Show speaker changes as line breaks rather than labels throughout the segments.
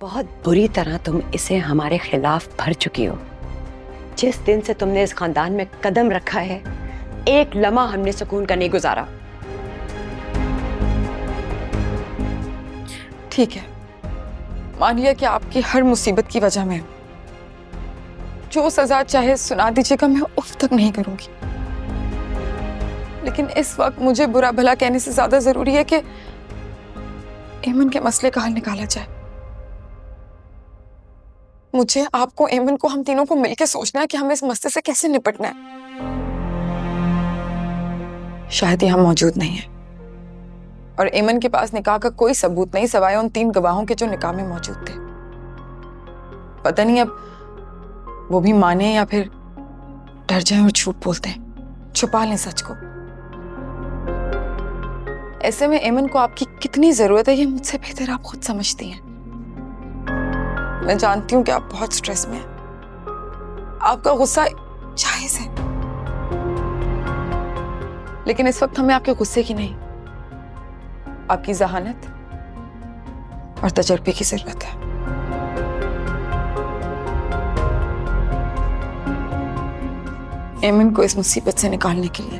बहुत बुरी तरह तुम इसे हमारे खिलाफ भर चुकी हो। जिस दिन से तुमने इस खानदान में कदम रखा है, एक लम्हा हमने सुकून का नहीं गुजारा।
ठीक है, मान लिया कि आपकी हर मुसीबत की वजह में जो सजा चाहे सुना दीजिएगा, मैं उफ तक नहीं करूंगी। लेकिन इस वक्त मुझे बुरा भला कहने से ज्यादा जरूरी है कि एमन के मसले का हल निकाला जाए। मुझे, आपको, एमन को, हम तीनों को मिलकर सोचना है कि हमें इस मसले से कैसे निपटना है। शायद यहाँ मौजूद नहीं है और एमन के पास निकाह का कोई सबूत नहीं सिवाय उन 3 गवाहों के जो निकाह में मौजूद थे। पता नहीं अब वो भी माने या फिर डर जाएं और झूठ बोलते हैं, छुपा लें सच को। ऐसे में एमन को आपकी कितनी जरूरत है ये मुझसे बेहतर आप खुद समझती हैं। मैं जानती हूं कि आप बहुत स्ट्रेस में हैं, आपका गुस्सा जायज है, लेकिन इस वक्त हमें आपके गुस्से की नहीं, आपकी जहानत और तजर्बे की जरूरत है। एमन को इस मुसीबत से निकालने के लिए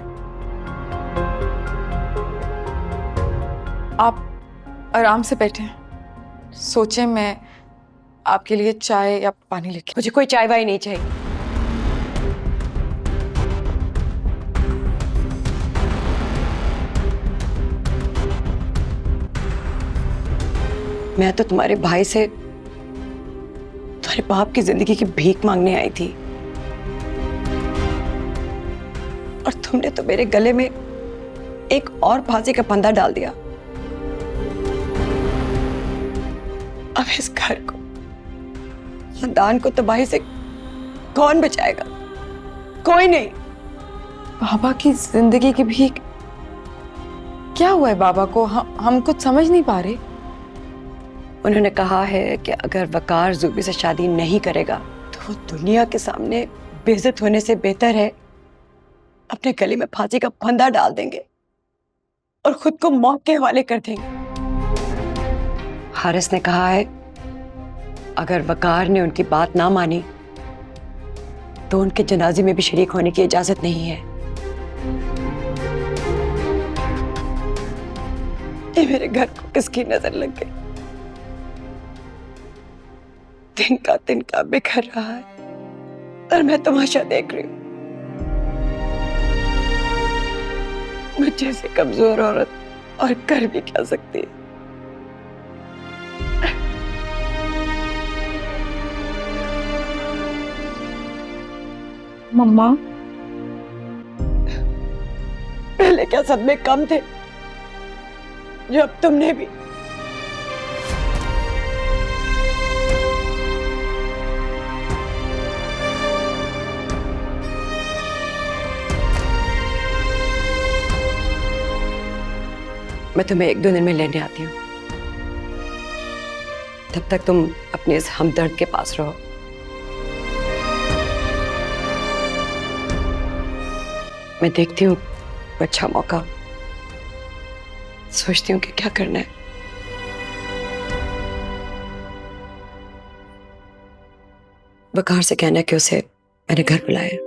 आप आराम से बैठे सोचें, मैं आपके लिए चाय या पानी लेके।
मुझे कोई चाय वाय नहीं चाहिए। मैं तो तुम्हारे भाई से तुम्हारे बाप की जिंदगी की भीख मांगने आई थी और तुमने तो मेरे गले में एक और फांसी का फंदा डाल दिया। अब इस घर को, खानदान को तबाही से कौन बचाएगा? कोई नहीं।
बाबा की जिंदगी की भीख? क्या हुआ है बाबा को? हम कुछ समझ नहीं पा रहे।
उन्होंने कहा है कि अगर वकार ज़ुबी से शादी नहीं करेगा तो वो दुनिया के सामने बेइज्जत होने से बेहतर है अपने गले में फांसी का फंदा डाल देंगे और खुद को मौत के हवाले कर देंगे। हारिस ने कहा है अगर वकार ने उनकी बात ना मानी तो उनके जनाजे में भी शरीक होने की इजाजत नहीं है। ये मेरे घर को किसकी नजर लग गई? दिन का तिनका बिखर रहा है और मैं तमाशा देख रही हूं। मुझे से कमजोर औरत और कर भी क्या सकती है?
मम्मा,
पहले क्या सदमे कम थे जो अब तुमने भी? मैं तुम्हें 1-2 दिन में लेने आती हूँ। तब तक तुम अपने इस हमदर्द के पास रहो। मैं देखती हूँ अच्छा मौका, सोचती हूँ कि क्या करना है। वकार से कहना कि उसे मैंने घर बुलाया।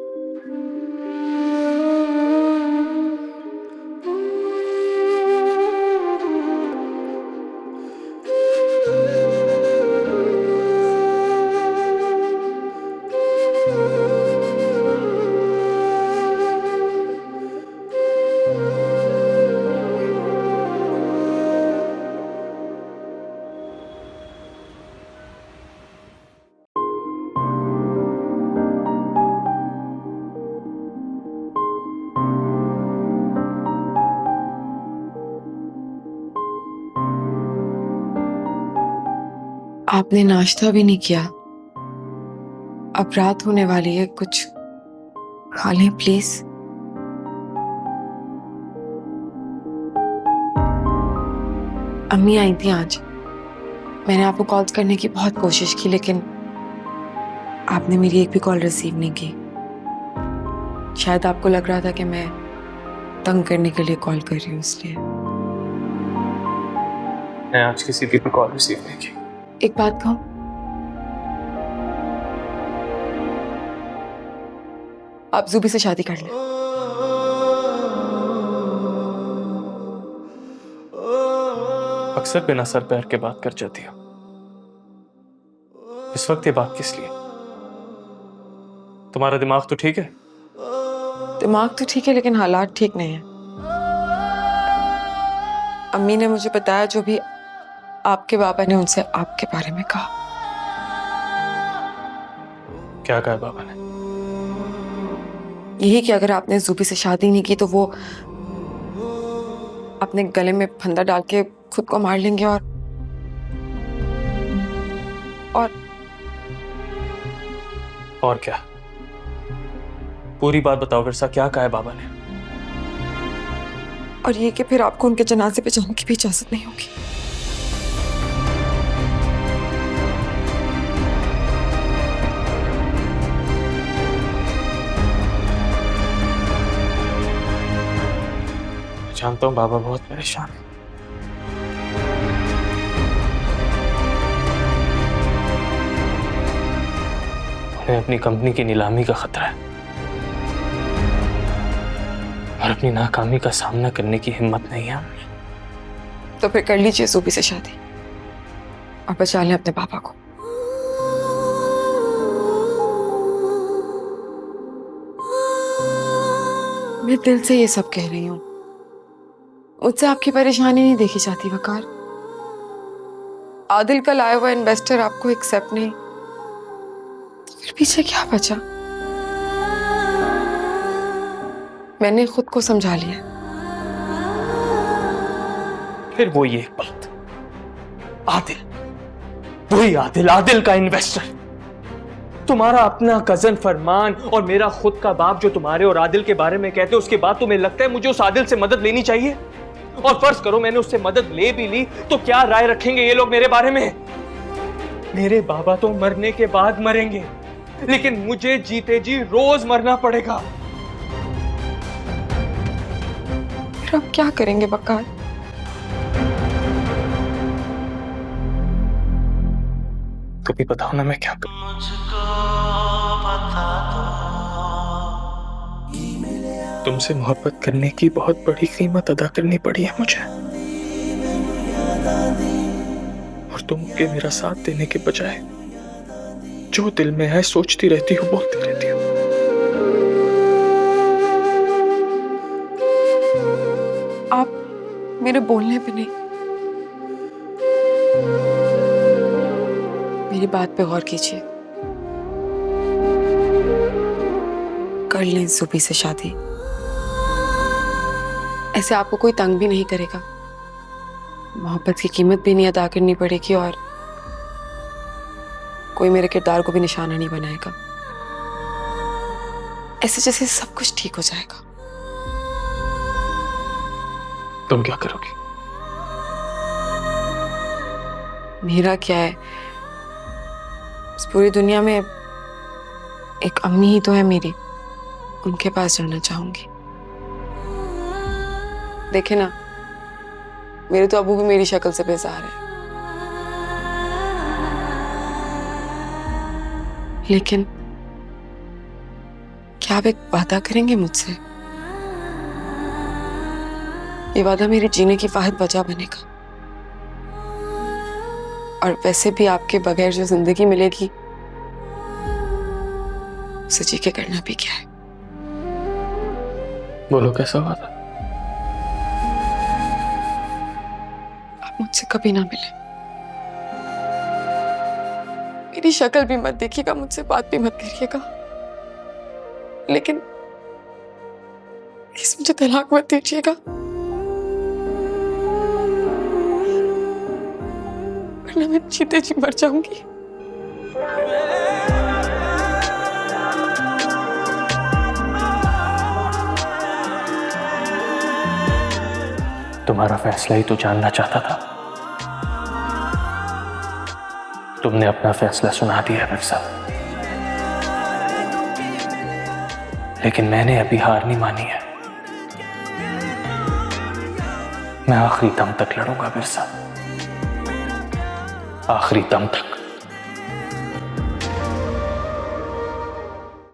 आपने नाश्ता भी नहीं किया। अब रात होने वाली है, कुछ खा लें प्लीज। अम्मी आई थी आज। मैंने आपको कॉल करने की बहुत कोशिश की लेकिन आपने मेरी एक भी कॉल रिसीव नहीं की। शायद आपको लग रहा था कि मैं तंग करने के लिए कॉल कर रही हूँ, इसलिए।
मैं आज किसी की भी कॉल रिसीव नहीं की।
एक बात कहूँ, आप ज़ुबी से शादी कर लें।
अक्सर बिना सर पैर के बात कर जाती हो, इस वक्त ये बात किस लिए? तुम्हारा दिमाग तो ठीक है?
दिमाग तो ठीक है लेकिन हालात ठीक नहीं है। अम्मी ने मुझे बताया जो भी आपके बाबा ने उनसे आपके बारे में कहा।
क्या कहा बाबा ने?
यही कि अगर आपने ज़ुबी से शादी नहीं की तो वो अपने गले में फंदा डाल के खुद को मार लेंगे और
और क्या? पूरी बात बताओ विरसा, क्या कहा है बाबा ने?
और ये कि फिर आपको उनके जनाजे पे जाने की भी इजाजत नहीं होगी।
जानता हूं बाबा बहुत परेशान है। उन्हें अपनी कंपनी की नीलामी का खतरा है और अपनी नाकामी का सामना करने की हिम्मत नहीं है।
तो फिर कर लीजिए ज़ुबी से शादी और बचा लें अपने पापा को। मैं दिल से ये सब कह रही हूँ। मुझसे आपकी परेशानी नहीं देखी जाती वकार। आदिल का लाया हुआ इन्वेस्टर आपको एक्सेप्ट नहीं, तो फिर पीछे क्या बचा? मैंने खुद को समझा लिया।
फिर वो ये बात, आदिल, वही आदिल, आदिल का इन्वेस्टर, तुम्हारा अपना कजन फरमान और मेरा खुद का बाप जो तुम्हारे और आदिल के बारे में कहते, उसके बाद तुम्हें लगता है मुझे उस आदिल से मदद लेनी चाहिए? और फर्ज करो मैंने उससे मदद ले भी ली तो क्या राय रखेंगे ये लोग मेरे बारे में? मेरे बाबा तो मरने के बाद मरेंगे, लेकिन मुझे जीते जी रोज मरना पड़ेगा।
फिर आप क्या करेंगे वकार?
तो भी बताओ ना मैं क्या करूं? तुमसे मोहब्बत करने की बहुत बड़ी कीमत अदा करनी पड़ी है मुझे, और तुम के मेरा साथ देने के बजाय जो दिल में है सोचती रहती हो, बोलती रहती हो।
आप मेरे बोलने पे नहीं, मेरी बात पे गौर कीजिए। कर लें ज़ुबी से शादी, ऐसे आपको कोई तंग भी नहीं करेगा, मोहब्बत की कीमत भी नहीं अदा करनी पड़ेगी और कोई मेरे किरदार को भी निशाना नहीं बनाएगा। ऐसे जैसे सब कुछ ठीक हो जाएगा।
तुम क्या करोगी?
मेरा क्या है, इस पूरी दुनिया में एक अम्मी ही तो है मेरी, उनके पास जाना चाहूंगी। देखे ना, मेरे तो अबू भी मेरी शक्ल से बेजार है, लेकिन क्या आप एक वादा करेंगे मुझसे? ये वादा मेरे जीने की वाहिद वजह बनेगा, और वैसे भी आपके बगैर जो जिंदगी मिलेगी उसे जी के करना भी क्या है।
बोलो कैसा वादा?
आप मुझसे कभी ना मिले, मेरी शक्ल भी मत देखिएगा, मुझसे बात भी मत करिएगा, लेकिन प्लीज मुझे तलाक मत दीजिएगा, वरना मैं जीते जी मर जाऊंगी।
तुम्हारा फैसला ही तो जानना चाहता था। तुमने अपना फैसला सुना दिया मिर्जा, लेकिन मैंने अभी हार नहीं मानी है। मैं आखिरी दम तक लड़ूंगा मिर्जा, आखिरी दम तक।